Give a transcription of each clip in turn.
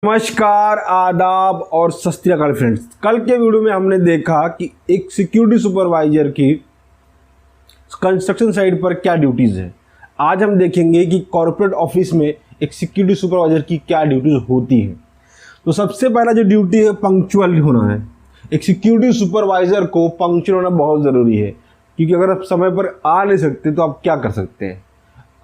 नमस्कार, आदाब और सत श्री अकाल फ्रेंड्स। कल के वीडियो में हमने देखा कि एक सिक्योरिटी सुपरवाइजर की कंस्ट्रक्शन साइट पर क्या ड्यूटीज़ है। आज हम देखेंगे कि कॉर्पोरेट ऑफिस में एक सिक्योरिटी सुपरवाइजर की क्या ड्यूटीज़ होती हैं। तो सबसे पहला जो ड्यूटी है, पंक्चुअल होना है। एक सिक्योरिटी सुपरवाइजर को पंक्चुअल होना बहुत ज़रूरी है, क्योंकि अगर आप समय पर आ नहीं सकते तो आप क्या कर सकते हैं।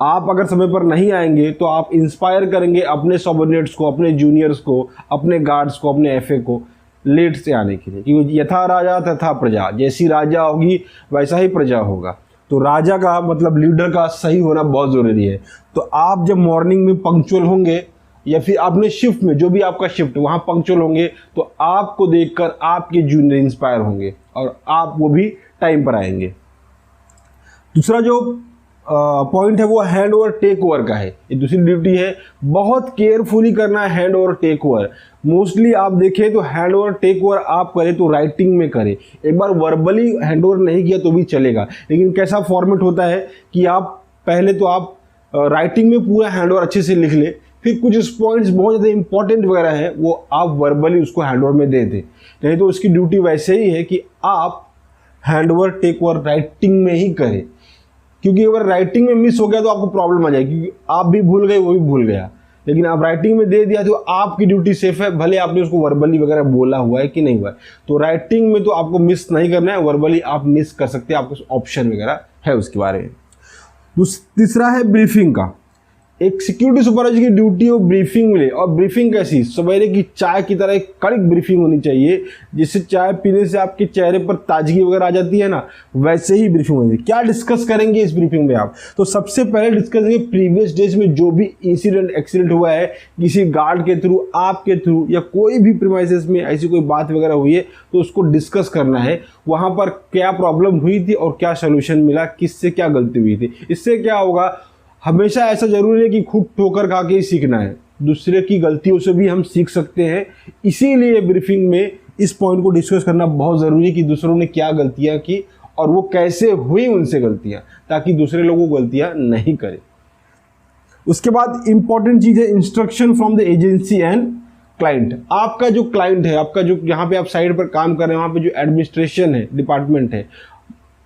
आप अगर समय पर नहीं आएंगे तो आप इंस्पायर करेंगे अपने सबऑर्डिनेट्स को, अपने जूनियर्स को, अपने गार्ड्स को, अपने एफए को लेट से आने के लिए, क्योंकि यथा राजा तथा प्रजा, जैसी राजा होगी वैसा ही प्रजा होगा। तो राजा का मतलब लीडर का सही होना बहुत ज़रूरी है। तो आप जब मॉर्निंग में पंक्चुअल होंगे या फिर आपने शिफ्ट में, जो भी आपका शिफ्ट वहाँ पंक्चुअल होंगे, तो आपको देखकर आपके जूनियर इंस्पायर होंगे और आप वो भी टाइम पर आएंगे। दूसरा जो पॉइंट है वो हैंड ओवर टेक ओवर का है। ये दूसरी ड्यूटी है, बहुत केयरफुली करना है hand over take over. Mostly आप देखें तो हैंड ओवर टेक ओवर आप करें तो राइटिंग में करें। एक बार वर्बली हैंड ओवर नहीं किया तो भी चलेगा, लेकिन कैसा फॉर्मेट होता है कि आप पहले तो आप राइटिंग में पूरा हैंड ओवर अच्छे से लिख ले, फिर कुछ पॉइंट्स बहुत ज़्यादा इंपॉर्टेंट वगैरह है वो आप वर्बली उसको हैंड ओवर में दे दें। नहीं तो उसकी ड्यूटी वैसे ही है कि आप hand over take over writing में ही करें, क्योंकि अगर राइटिंग में मिस हो गया तो आपको प्रॉब्लम आ जाएगी, क्योंकि आप भी भूल गए वो भी भूल गया। लेकिन आप राइटिंग में दे दिया तो आपकी ड्यूटी सेफ है, भले आपने उसको वर्बली वगैरह बोला हुआ है कि नहीं हुआ है। तो राइटिंग में तो आपको मिस नहीं करना है, वर्बली आप मिस कर सकते हैं, आपके ऑप्शन वगैरह है उसके बारे में। तीसरा है ब्रीफिंग का। एक सिक्योरिटी सुपरवाइजर की ड्यूटी हो ब्रीफिंग मिले, और ब्रीफिंग कैसी, सवेरे की चाय की तरह एक कड़क ब्रीफिंग होनी चाहिए, जिससे चाय पीने से आपके चेहरे पर ताजगी वगैरह आ जाती है ना, वैसे ही ब्रीफिंग होनी चाहिए। क्या डिस्कस करेंगे इस ब्रीफिंग में आप? तो सबसे पहले डिस्कस करेंगे प्रीवियस डेज में जो भी इंसिडेंट एक्सीडेंट हुआ है, किसी गार्ड के थ्रू, आपके थ्रू, या कोई भी प्रीमाइसेस में ऐसी कोई बात वगैरह हुई है तो उसको डिस्कस करना है। वहाँ पर क्या प्रॉब्लम हुई थी और क्या सोल्यूशन मिला, किससे क्या गलती हुई थी। इससे क्या होगा, हमेशा ऐसा जरूरी है कि खुद ठोकर खा के ही सीखना है, दूसरे की गलतियों से भी हम सीख सकते हैं। इसीलिए ब्रीफिंग में इस पॉइंट को डिस्कस करना बहुत ज़रूरी है कि दूसरों ने क्या गलतियां की और वो कैसे हुई उनसे गलतियां, ताकि दूसरे लोगों को गलतियां नहीं करें। उसके बाद इंपॉर्टेंट चीज़ है instruction from the agency and client. आपका जो क्लाइंट है, आपका जो यहाँ पे आप साइड पर काम कर रहे हैं, वहाँ पे जो एडमिनिस्ट्रेशन है, डिपार्टमेंट है,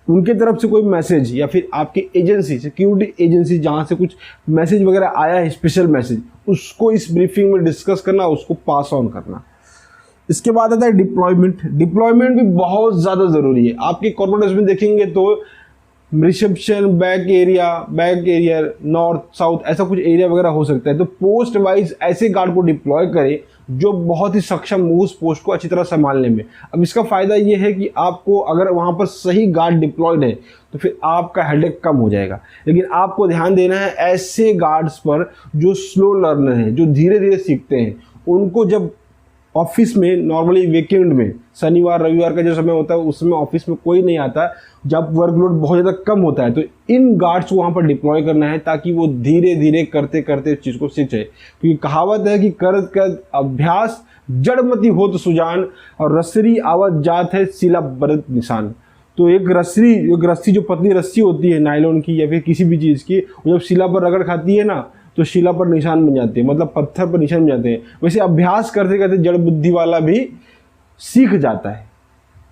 उनके तरफ से कोई मैसेज या फिर आपकी एजेंसी, सिक्योरिटी एजेंसी जहाँ से कुछ मैसेज वगैरह आया है, स्पेशल मैसेज, उसको इस ब्रीफिंग में डिस्कस करना, उसको पास ऑन करना। इसके बाद आता है डिप्लॉयमेंट। डिप्लॉयमेंट भी बहुत ज़्यादा ज़रूरी है। आपके कॉर्पोरेट्स में देखेंगे तो reception, back area, north south, ऐसा कुछ एरिया वगैरह हो सकता है। तो पोस्ट वाइज ऐसे गार्ड को डिप्लॉय करें जो बहुत ही सक्षम हो उस पोस्ट को अच्छी तरह संभालने में। अब इसका फ़ायदा ये है कि आपको अगर वहाँ पर सही गार्ड डिप्लॉयड है तो फिर आपका हेडेक कम हो जाएगा। लेकिन आपको ध्यान देना है ऐसे गार्ड्स पर जो स्लो लर्नर हैं, जो धीरे धीरे सीखते हैं। उनको जब ऑफिस में नॉर्मली वीकेंड में, शनिवार रविवार का जो समय होता है उसमें ऑफिस में कोई नहीं आता, जब वर्कलोड बहुत ज़्यादा कम होता है, तो इन गार्ड्स को वहाँ पर डिप्लॉय करना है, ताकि वो धीरे धीरे करते करते इस चीज़ को सीख जाए। क्योंकि कहावत है कि करत कर अभ्यास जड़मती हो तो सुजान, और रसरी आवत जात है सिला बरत निशान। तो एक रस्सी जो पतली रस्सी होती है नायलॉन की या फिर किसी भी चीज़ की, जब शिला पर रगड़ खाती है ना, तो शिला पर निशान बन जाते हैं, मतलब पत्थर पर निशान बन जाते हैं। वैसे अभ्यास करते करते जड़ बुद्धि वाला भी सीख जाता है।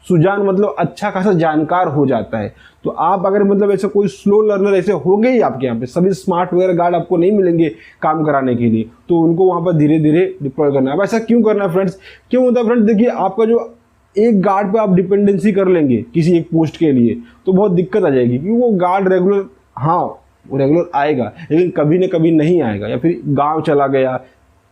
सुजान मतलब अच्छा खासा जानकार हो जाता है। तो आप अगर मतलब ऐसा कोई स्लो लर्नर ऐसे हो गए ही आपके यहाँ पे, सभी स्मार्ट वगैरह गार्ड आपको नहीं मिलेंगे काम कराने के लिए, तो उनको वहाँ पर धीरे धीरे डिप्लॉय करना है। अब ऐसा क्यों करना है फ्रेंड्स? क्यों होता है फ्रेंड्स? देखिए, आपका जो एक गार्ड पे आप डिपेंडेंसी कर लेंगे किसी एक पोस्ट के लिए तो बहुत दिक्कत आ जाएगी, क्योंकि वो गार्ड रेगुलर, हाँ वो रेगुलर आएगा लेकिन कभी न कभी नहीं आएगा, या फिर गांव चला गया,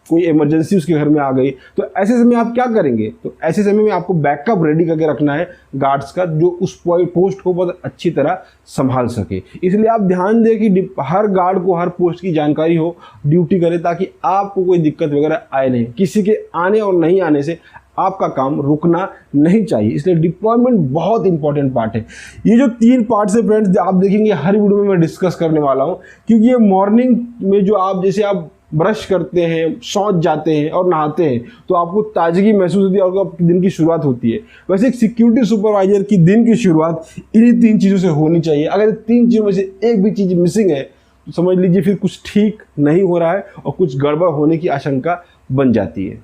कोई इमरजेंसी उसके घर में आ गई, तो ऐसे समय आप क्या करेंगे? तो ऐसे समय में आपको बैकअप रेडी करके रखना है गार्ड्स का, जो उस पोस्ट को बहुत अच्छी तरह संभाल सके। इसलिए आप ध्यान दें कि हर गार्ड को हर पोस्ट की जानकारी हो, ड्यूटी करे, ताकि आपको कोई दिक्कत वगैरह आए नहीं। किसी के आने और नहीं आने से आपका काम रुकना नहीं चाहिए। इसलिए डिप्लॉयमेंट बहुत इंपॉर्टेंट पार्ट है। ये जो 3 पार्ट्स है फ्रेंड्स, आप देखेंगे हर वीडियो में मैं डिस्कस करने वाला हूँ, क्योंकि ये मॉर्निंग में जो आप जैसे आप ब्रश करते हैं, शौच जाते हैं और नहाते हैं, तो आपको ताजगी महसूस होती है और आपके दिन की शुरुआत होती है। वैसे एक सिक्योरिटी सुपरवाइजर की दिन की शुरुआत इन्हीं 3 चीज़ों से होनी चाहिए। अगर 3 चीज़ों में से एक भी चीज़ मिसिंग है तो समझ लीजिए फिर कुछ ठीक नहीं हो रहा है और कुछ गड़बड़ होने की आशंका बन जाती है।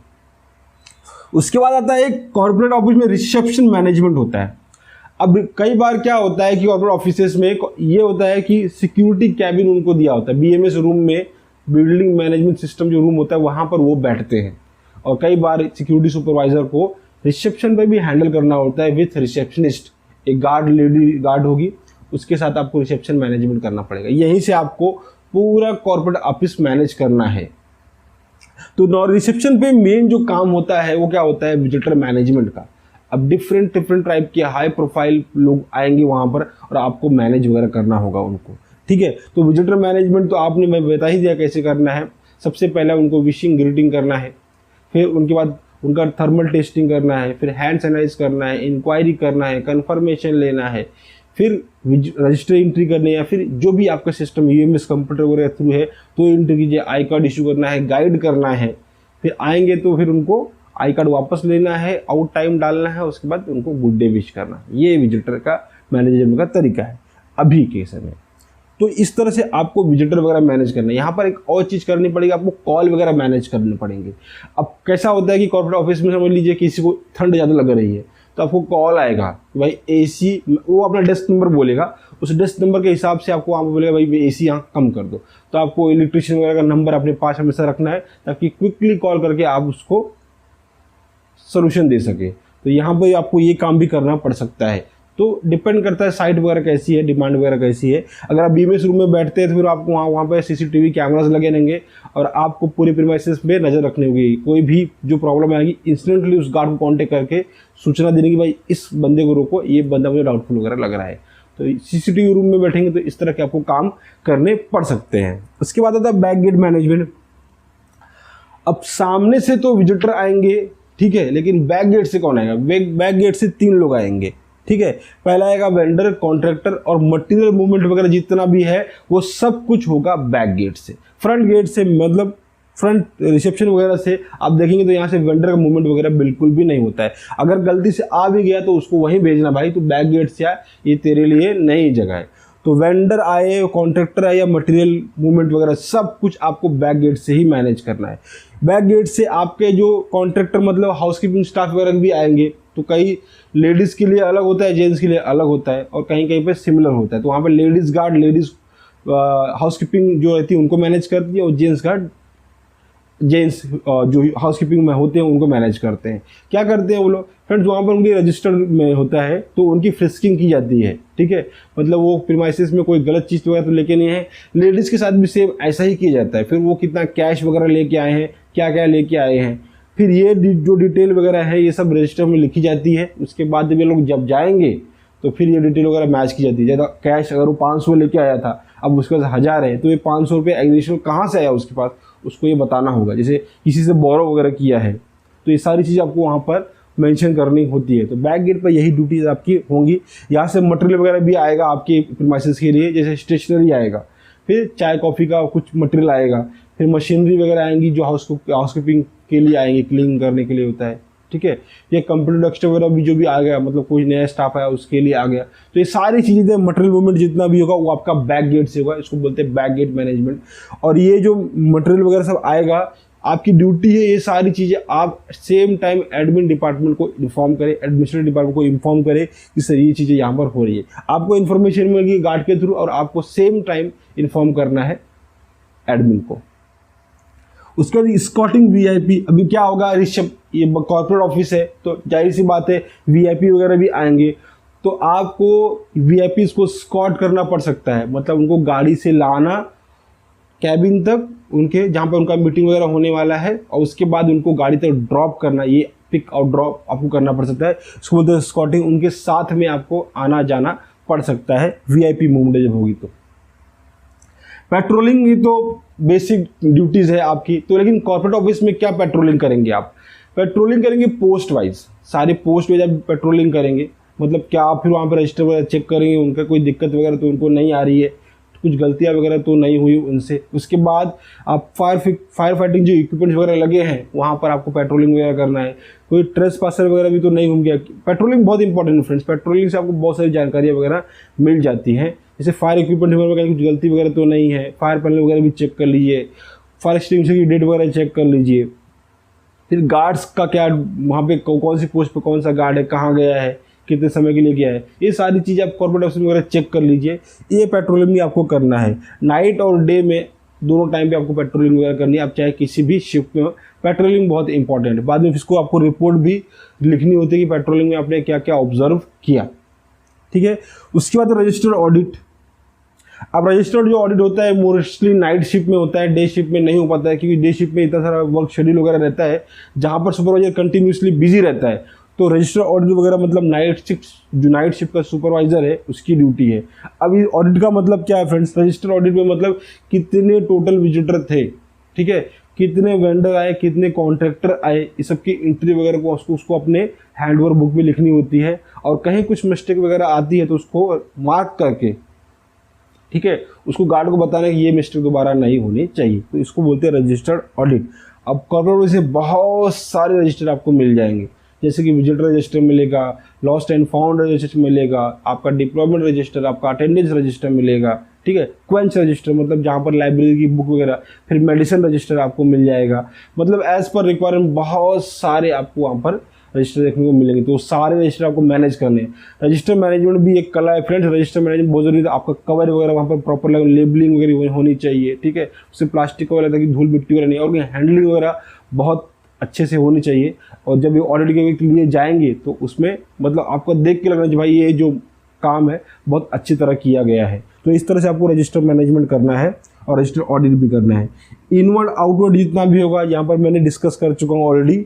उसके बाद आता है एक कॉर्पोरेट ऑफिस में रिसेप्शन मैनेजमेंट होता है। अब कई बार क्या होता है कि कॉर्पोरेट ऑफिसेस में ये होता है कि सिक्योरिटी कैबिन उनको दिया होता है, बीएमएस रूम में, बिल्डिंग मैनेजमेंट सिस्टम जो रूम होता है वहाँ पर वो बैठते हैं। और कई बार सिक्योरिटी सुपरवाइजर को रिसेप्शन पर भी हैंडल करना होता है विथ रिसेप्शनिस्ट, एक गार्ड, लेडी गार्ड होगी, उसके साथ आपको रिसेप्शन मैनेजमेंट करना पड़ेगा। यहीं से आपको पूरा कॉर्पोरेट ऑफिस मैनेज करना है। तो रिसेप्शन पे मेन जो काम होता है वो क्या होता है, विजिटर मैनेजमेंट का। अब डिफरेंट टाइप के हाई प्रोफाइल लोग आएंगे वहाँ पर और आपको मैनेज वगैरह करना होगा उनको, ठीक है। तो विजिटर मैनेजमेंट तो आपने मैं बता ही दिया कैसे करना है। सबसे पहले उनको विशिंग ग्रीटिंग करना है, फिर उनके बाद उनका थर्मल टेस्टिंग करना है, फिर हैंड सैनिटाइज करना है, इंक्वायरी करना है, कन्फर्मेशन लेना है, फिर रजिस्टर एंट्री करनी है, या फिर जो भी आपका सिस्टम यूएमएस कंप्यूटर वगैरह थ्रू है तो एंट्री कीजिए, आई कार्ड इशू करना है, गाइड करना है। फिर आएंगे तो फिर उनको आई कार्ड वापस लेना है, आउट टाइम डालना है, उसके बाद उनको गुड डे विश करना है। ये विजिटर का मैनेजमेंट का तरीका है अभी के समय। तो इस तरह से आपको विजिटर वगैरह मैनेज करना है। यहाँ पर एक और चीज़ करनी पड़ेगी, आपको कॉल वगैरह मैनेज करने पड़ेंगे। अब कैसा होता है कि कॉर्पोरेट ऑफिस में समझ लीजिए किसी को ठंड ज़्यादा लग रही है तो आपको कॉल आएगा कि भाई एसी, वो अपना डेस्क नंबर बोलेगा, उस डेस्क नंबर के हिसाब से आपको वहाँ पर बोलेगा भाई एसी यहाँ कम कर दो। तो आपको इलेक्ट्रिशियन वगैरह का नंबर अपने पास हमेशा रखना है ताकि क्विकली कॉल करके आप उसको सोल्यूशन दे सके। तो यहाँ पर आपको ये काम भी करना पड़ सकता है। तो डिपेंड करता है साइट वगैरह कैसी है, डिमांड वगैरह कैसी है। अगर आप बीएमएस रूम में बैठते हैं तो फिर आपको वहाँ पर सीसीटीवी कैमरास लगे रहेंगे और आपको पूरे प्रीमाइसेस पे नज़र रखनी होगी। कोई भी जो प्रॉब्लम आएगी इंस्टेंटली उस गार्ड को कॉन्टेक्ट करके सूचना देने की भाई इस बंदे को रोको, ये बंदा मुझे डाउटफुल वगैरह लग रहा है। तो सीसीटीवी रूम में बैठेंगे तो इस तरह के आपको काम करने पड़ सकते हैं। उसके बाद आता है बैक गेट मैनेजमेंट। अब सामने से तो विजिटर आएंगे, ठीक है, लेकिन बैक गेट से कौन आएगा? बैक गेट से 3 लोग आएंगे, ठीक है। पहला आएगा वेंडर, कॉन्ट्रैक्टर और मटेरियल मूवमेंट वगैरह जितना भी है वो सब कुछ होगा बैक गेट से। फ्रंट गेट से मतलब फ्रंट रिसेप्शन वगैरह से आप देखेंगे तो यहाँ से वेंडर का मूवमेंट वगैरह बिल्कुल भी नहीं होता है। अगर गलती से आ भी गया तो उसको वहीं भेजना, भाई तो बैक गेट से आ, ये तेरे लिए नई जगह है। तो वेंडर आए, कॉन्ट्रैक्टर आए या मटेरियल मूवमेंट वगैरह सब कुछ आपको बैक गेट से ही मैनेज करना है। बैक गेट से आपके जो कॉन्ट्रैक्टर मतलब हाउसकीपिंग स्टाफ वगैरह भी आएंगे, तो कई लेडीज़ के लिए अलग होता है, जेंट्स के लिए अलग होता है और कहीं कहीं पे सिमिलर होता है। तो वहाँ पे लेडीज़ गार्ड, लेडीज़ हाउसकीपिंग जो रहती है उनको मैनेज करती है और जेंट्स गार्ड, जेंट्स जो हाउसकीपिंग में होते हैं उनको मैनेज करते हैं। क्या करते हैं वो लोग फ्रेंड्स, वहाँ पर उनकी रजिस्टर में होता है तो उनकी फ्रिस्किंग की जाती है, ठीक है। मतलब वो प्रीमाइसेस में कोई गलत चीज़ वगैरह तो लेके नहीं है। लेडीज़ के साथ भी सेम ऐसा ही किया जाता है। फिर वो कितना कैश वगैरह लेके आए हैं, क्या क्या लेके आए हैं, फिर ये जो डिटेल वगैरह है ये सब रजिस्टर में लिखी जाती है। उसके बाद जब ये लोग जब जाएंगे तो फिर ये डिटेल वगैरह मैच की जाती है। ज़्यादा कैश अगर वो 500 लेके आया था, अब उसके पास 1000 है, तो ये 500 रुपये एडिशनल कहाँ से आया उसके पास, उसको ये बताना होगा। जैसे किसी से बोरो वगैरह किया है तो ये सारी चीज़ आपको वहाँ पर मेंशन करनी होती है। तो बैक गेट पर यही ड्यूटीज आपकी होंगी। यहाँ से मटेरियल वगैरह भी आएगा आपके प्रीमाइसेस के लिए, जैसे स्टेशनरी आएगा, फिर चाय कॉफ़ी का कुछ मटेरियल आएगा, फिर मशीनरी वगैरह आएंगी जो हाउसकीपिंग के लिए आएंगी, क्लीन करने के लिए होता है, ठीक है। ये कंप्यूटर डेस्कटॉप वगैरह भी जो भी आ गया, मतलब कोई नया स्टाफ आया उसके लिए आ गया। तो ये सारी चीज़ें मटेरियल मूवमेंट जितना भी होगा वो आपका बैक गेट से होगा। इसको बोलते हैं बैक गेट मैनेजमेंट। और ये जो मटेरियल वगैरह सब आएगा, आपकी ड्यूटी है ये सारी चीज़ें आप सेम टाइम एडमिन डिपार्टमेंट को इन्फॉर्म करें, एडमिनिस्ट्रेटिव डिपार्टमेंट को इन्फॉर्म करें कि सर ये चीज़ें यहाँ पर हो रही है। आपको इन्फॉर्मेशन मिलेगी गार्ड के थ्रू और आपको सेम टाइम इन्फॉर्म करना है एडमिन को। उसके बाद स्कॉटिंग वीआईपी। अभी क्या होगा, ये कॉर्पोरेट ऑफिस है तो जाहिर सी बात है वीआईपी वगैरह भी आएंगे, तो आपको वीआईपी को स्कॉट करना पड़ सकता है। मतलब उनको गाड़ी से लाना कैबिन तक, उनके जहाँ पर उनका मीटिंग वगैरह होने वाला है, और उसके बाद उनको गाड़ी तक ड्रॉप करना, ये पिक और ड्रॉप आपको करना पड़ सकता है। इसको बोलते हैं स्कॉटिंग। उनके साथ में आपको आना जाना पड़ सकता है वीआईपी मूवमेंट जब होगी तो। पेट्रोलिंग ये तो बेसिक ड्यूटीज़ है आपकी। तो लेकिन कॉर्पोरेट ऑफिस में क्या पेट्रोलिंग करेंगे आप? पेट्रोलिंग करेंगे पोस्ट वाइज, सारे पोस्ट वाइज आप पेट्रोलिंग करेंगे। मतलब क्या आप फिर वहाँ पर रजिस्टर वगैरह चेक करेंगे, उनका कोई दिक्कत वगैरह तो उनको नहीं आ रही है, कुछ गलतियाँ वगैरह तो नहीं हुई उनसे। उसके बाद आप फायर फाइटिंग जो इक्विपमेंट्स वगैरह लगे हैं वहाँ पर आपको पेट्रोलिंग वगैरह करना है। कोई ट्रेसपासर वगैरह भी तो नहीं घूम गया। पेट्रोलिंग बहुत इंपॉर्टेंट है फ्रेंड्स। पेट्रोलिंग से आपको बहुत सारी जानकारियाँ वगैरह मिल जाती हैं। जैसे फायर इक्विपमेंट वगैरह कुछ गलती वगैरह तो नहीं है, फायर पैनल वगैरह भी चेक कर लीजिए, फायर एक्सटिंग्विशर की डेट वगैरह चेक कर लीजिए। फिर गार्ड्स का क्या, वहाँ पे कौन सी पोस्ट पे कौन सा गार्ड है, कहाँ गया है, कितने समय के लिए गया है, ये सारी चीज़ें आप कॉर्पोरेट ऑफिस वगैरह चेक कर लीजिए। ये पेट्रोलिंग भी आपको करना है, नाइट और डे में दोनों टाइम पे आपको पेट्रोलिंग वगैरह करनी है। आप चाहे किसी भी शिफ्ट में, पेट्रोलिंग बहुत इंपॉर्टेंट है। बाद में इसको आपको रिपोर्ट भी लिखनी होती है कि पेट्रोलिंग में आपने क्या क्या ऑब्जर्व किया, ठीक है। उसके बाद रजिस्टर्ड ऑडिट। अब रजिस्टर्ड जो ऑडिट होता है मोस्टली नाइट शिफ्ट में होता है, डे शिफ्ट में नहीं हो पाता है, क्योंकि डे शिफ्ट में इतना सारा वर्क शेड्यूल वगैरह रहता है जहाँ पर सुपरवाइजर कंटिन्यूसली बिजी रहता है। तो रजिस्टर्ड ऑडिट वगैरह मतलब नाइट शिफ्ट, जो नाइट शिफ्ट का सुपरवाइजर है उसकी ड्यूटी है। अब इस ऑडिट का मतलब क्या है फ्रेंड्स, रजिस्टर्ड ऑडिट में मतलब कितने टोटल विजिटर थे, ठीक है, कितने वेंडर आए, कितने कॉन्ट्रैक्टर आए, इस सब की एंट्री वगैरह को उसको अपने हैंडओवर बुक में लिखनी होती है। और कहीं कुछ मिस्टेक वगैरह आती है तो उसको मार्क करके, ठीक है, उसको गार्ड को बताना है कि ये मिस्टेक दोबारा नहीं होनी चाहिए। तो इसको बोलते हैं रजिस्टर्ड ऑडिट। अब कॉर्पोरेट से बहुत सारे रजिस्टर आपको मिल जाएंगे, जैसे कि विजिटर रजिस्टर मिलेगा, लॉस्ट एंड फाउंड रजिस्टर मिलेगा, आपका डिप्लॉयमेंट रजिस्टर, आपका अटेंडेंस रजिस्टर मिलेगा, ठीक है, क्वेंच रजिस्टर मतलब जहाँ पर लाइब्रेरी की बुक वगैरह, फिर मेडिसिन रजिस्टर आपको मिल जाएगा। मतलब एज पर रिक्वायरमेंट बहुत सारे आपको वहाँ पर रजिस्टर देखने को मिलेंगे। तो सारे रजिस्टर आपको मैनेज करने हैं। रजिस्टर मैनेजमेंट भी एक कला है फ्रेंड्स, रजिस्टर मैनेजमेंट बहुत जरूरी है। आपका कवर वगैरह वहाँ पर प्रॉपर लेबलिंग वगैरह होनी चाहिए, ठीक है, उससे प्लास्टिक वगैरह ताकि धूल मिट्टी वगैरह नहीं, और हैंडलिंग वगैरह बहुत अच्छे से होनी चाहिए। और जब ये ऑडिट के लिए जाएंगे तो उसमें मतलब आपको देख के लगना चाहिए भाई ये जो काम है बहुत अच्छी तरह किया गया है। तो इस तरह से आपको रजिस्टर मैनेजमेंट करना है और रजिस्टर ऑडिट भी करना है। इनवर्ड आउटवर्ड जितना भी होगा यहाँ पर मैंने डिस्कस कर चुका हूँ ऑलरेडी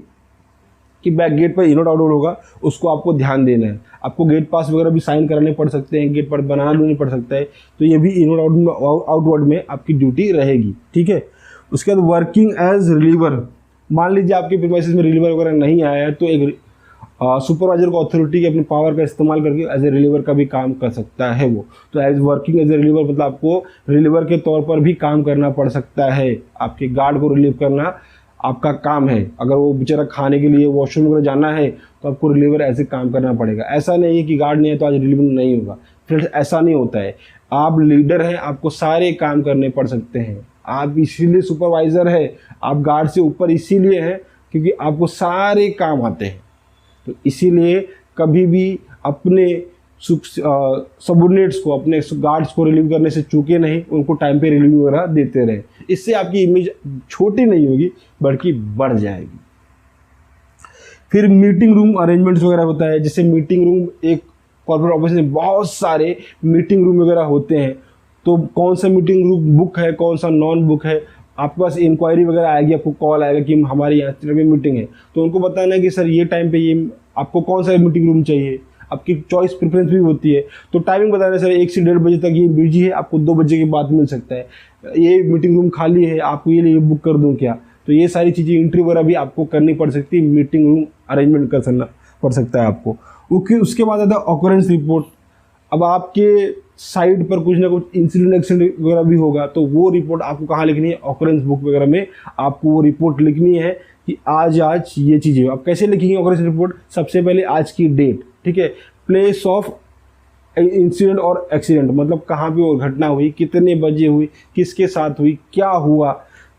कि बैक गेट पर इनवर्ड आउटवर्ड होगा, उसको आपको ध्यान देना है। आपको गेट पास वगैरह भी साइन कराने पड़ सकते हैं, गेट पर बनाना भी नहीं पड़ सकता है, तो ये भी इनवर्ड आउटवर्ड में आपकी ड्यूटी रहेगी, ठीक है। उसके बाद वर्किंग एज रिलीवर। मान लीजिए आपके प्रीमाइसेस में रिलीवर वगैरह नहीं आया है तो एक सुपरवाइजर को अथॉरिटी के अपने पावर का इस्तेमाल करके एज ए रिलीवर का भी काम कर सकता है वो। तो as working as a reliever मतलब आपको रिलीवर के तौर पर भी काम करना पड़ सकता है। आपके गार्ड को रिलीव करना आपका काम है। अगर वो बेचारा खाने के लिए वॉशरूम वगैरह जाना है तो आपको रिलीवर ऐसे काम करना पड़ेगा। ऐसा नहीं है कि गार्ड नहीं है तो आज रिलीवर नहीं होगा, फ्रेंड्स ऐसा नहीं होता है। आप लीडर हैं, आपको सारे काम करने पड़ सकते हैं। आप इसीलिए सुपरवाइजर है, आप गार्ड से ऊपर इसीलिए हैं क्योंकि आपको सारे काम आते हैं। तो इसीलिए कभी भी अपने सबऑर्डिनेट्स को, अपने गार्ड्स को रिलीव करने से चूके नहीं, उनको टाइम पे रिलीव वगैरह देते रहे। इससे आपकी इमेज छोटी नहीं होगी बल्कि बढ़ जाएगी। फिर मीटिंग रूम अरेंजमेंट्स वगैरह होता है। जैसे मीटिंग रूम, एक कॉर्पोरेट ऑफिस में बहुत सारे मीटिंग रूम वगैरह होते हैं, तो कौन सा मीटिंग रूम बुक है, कौन सा नॉन बुक है, आपके पास इंक्वायरी वगैरह आएगी, आपको कॉल आएगा कि हमारी यहाँ इस तरह की मीटिंग है, तो उनको बताना है कि सर ये टाइम पे ये आपको कौन सा मीटिंग रूम चाहिए। आपकी चॉइस प्रेफरेंस भी होती है, तो टाइमिंग बताना सर 1 से 1:30 बजे तक ये बिजी है, आपको 2 बजे के बाद मिल सकता है, ये मीटिंग रूम खाली है, आपको ये लिए बुक कर दूँ क्या। तो ये सारी चीज़ें एंट्री वगैरह भी आपको करनी पड़ सकती है, मीटिंग रूम अरेंजमेंट करना पड़ सकता है आपको। उसके बाद आता है ऑकरेंस रिपोर्ट। अब आपके साइड पर कुछ ना कुछ इंसिडेंट एक्सीडेंट वगैरह भी होगा तो वो रिपोर्ट आपको कहाँ लिखनी है, ऑकरेंस बुक वगैरह में आपको वो रिपोर्ट लिखनी है कि आज ये चीज़ें। अब कैसे लिखेंगे ऑकरेंस रिपोर्ट, सबसे पहले आज की डेट, ठीक है, प्लेस ऑफ इंसिडेंट और एक्सीडेंट मतलब कहाँ पे वो घटना हुई, कितने बजे हुई, किसके साथ हुई, क्या हुआ।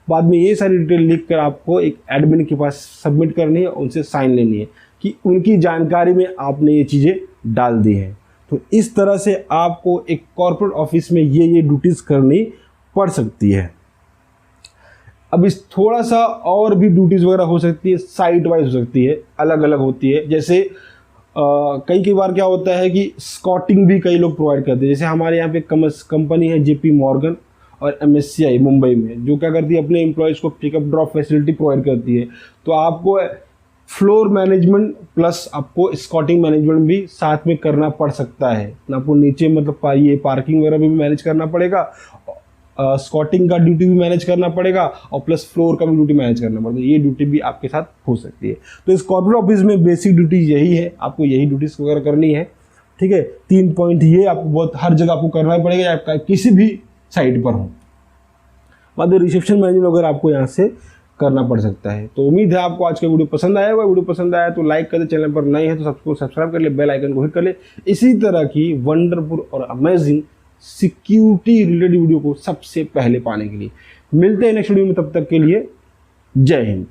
बाद में ये सारी डिटेल लिख कर आपको एक एडमिन के पास सबमिट करनी है, उनसे साइन लेनी है कि उनकी जानकारी में आपने ये चीज़ें डाल दी हैं। तो इस तरह से आपको एक कॉर्पोरेट ऑफिस में ये ड्यूटीज़ करनी पड़ सकती है। अब इस थोड़ा सा और भी ड्यूटीज़ वगैरह हो सकती है, साइट वाइज हो सकती है, अलग अलग होती है। जैसे कई बार क्या होता है कि स्कॉटिंग भी कई लोग प्रोवाइड करते हैं। जैसे हमारे यहाँ पे कंपनी है JP मॉर्गन और MSCI मुंबई में, जो क्या करती है अपने एम्प्लॉयज़ को पिकअप ड्रॉप फैसिलिटी प्रोवाइड करती है। तो आपको फ्लोर मैनेजमेंट प्लस आपको स्कॉटिंग मैनेजमेंट भी साथ में करना पड़ सकता है। आपको नीचे मतलब ये पार्किंग वगैरह भी मैनेज करना पड़ेगा, स्कॉटिंग का ड्यूटी भी मैनेज करना पड़ेगा और प्लस फ्लोर का भी ड्यूटी मैनेज करना पड़ेगा। ये ड्यूटी भी आपके साथ हो सकती है। तो इस कॉर्पोरेट ऑफिस में बेसिक ड्यूटी यही है, आपको यही ड्यूटीज वगैरह करनी है, ठीक है। 3 पॉइंट ये आपको बहुत हर जगह आपको करना ही पड़ेगा, आपका किसी भी साइट पर हो। बाद में रिसेप्शन मैनेजमेंट वगैरह आपको यहाँ से करना पड़ सकता है। तो उम्मीद है आपको आज का वीडियो पसंद आया होगा। वीडियो पसंद आया तो लाइक कर दे, चैनल पर नए हैं तो सबको सब्सक्राइब कर ले, बेल आइकन को हिट कर ले। इसी तरह की वंडरफुल और अमेजिंग सिक्योरिटी रिलेटेड वीडियो को सबसे पहले पाने के लिए मिलते हैं नेक्स्ट वीडियो में। तब तक के लिए जय हिंद।